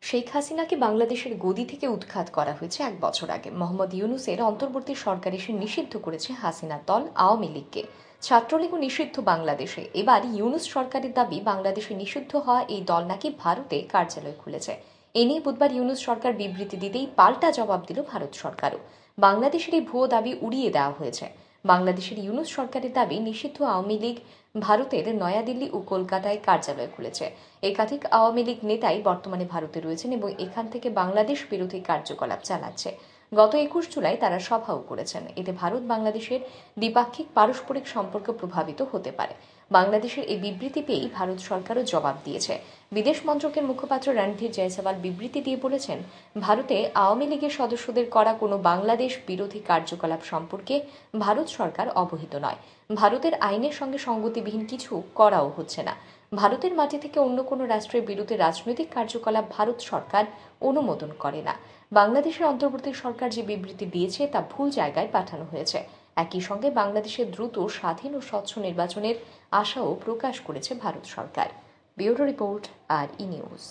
শেখ হাসিনাকে বাংলাদেশের গদি থেকে উৎখাত করা হয়েছে ১ বছর আগে। মোহাম্মদ ইউনূসের অন্তর্বর্তী সরকার এসে নিষিদ্ধ করেছে হাসিনার দল আওয়ামী লীগকে। ছাত্রলীগও নিষিদ্ধ বাংলাদেশে। এবার ইউনূস সরকারের দাবি, বাংলাদেশে নিষিদ্ধ হওয়া এই দল নাকি ভারতে কার্যালয় খুলেছে। এ নিয়ে বুধবার ইউনূস সরকার বিবৃতি দিতেই পাল্টা জবাব দিল ভারত সরকারও। বাংলাদেশের এই ভুয়ো দাবি উড়িয়ে দেওয়া হয়েছে। বাংলাদেশের ইউনূস সরকারের দাবি, নিষিদ্ধ আওয়ামী লীগ ভারতের নয়াদিল্লি ও কলকাতায় কার্যালয় খুলেছে। একাধিক আওয়ামী লীগ নেতাই বর্তমানে ভারতে রয়েছেন এবং এখান থেকে বাংলাদেশ বিরোধী কার্যকলাপ চালাচ্ছে। গত ২১ জুলাই তারা সভাও করেছেন। এতে ভারত বাংলাদেশের দ্বিপাক্ষিক পারস্পরিক সম্পর্ক প্রভাবিত হতে পারে। বাংলাদেশের এই বিবৃতি পেয়েই ভারত সরকারও জবাব দিয়েছে। বিদেশ মন্ত্রকের মুখপাত্র রণধীর জয়সওয়াল বিবৃতি দিয়ে বলেছেন, ভারতে আওয়ামী লীগের সদস্যদের করা কোনো বাংলাদেশ বিরোধী কার্যকলাপ সম্পর্কে ভারত সরকার অবহিত নয়। ভারতের আইনের সঙ্গে সঙ্গতিবিহীন কিছু করাও হচ্ছে না। ভারতের মাটি থেকে অন্য কোনো রাষ্ট্রের বিরুদ্ধে রাজনৈতিক কার্যকলাপ ভারত সরকার অনুমোদন করে না। বাংলাদেশের অন্তর্বর্তী সরকার যে বিবৃতি দিয়েছে তা ভুল জায়গায় পাঠানো হয়েছে। একই সঙ্গে বাংলাদেশের দ্রুত স্বাধীন ও স্বচ্ছ নির্বাচনের আশাও প্রকাশ করেছে ভারত সরকার। ব্যুরো রিপোর্ট, আর ই নিউজ।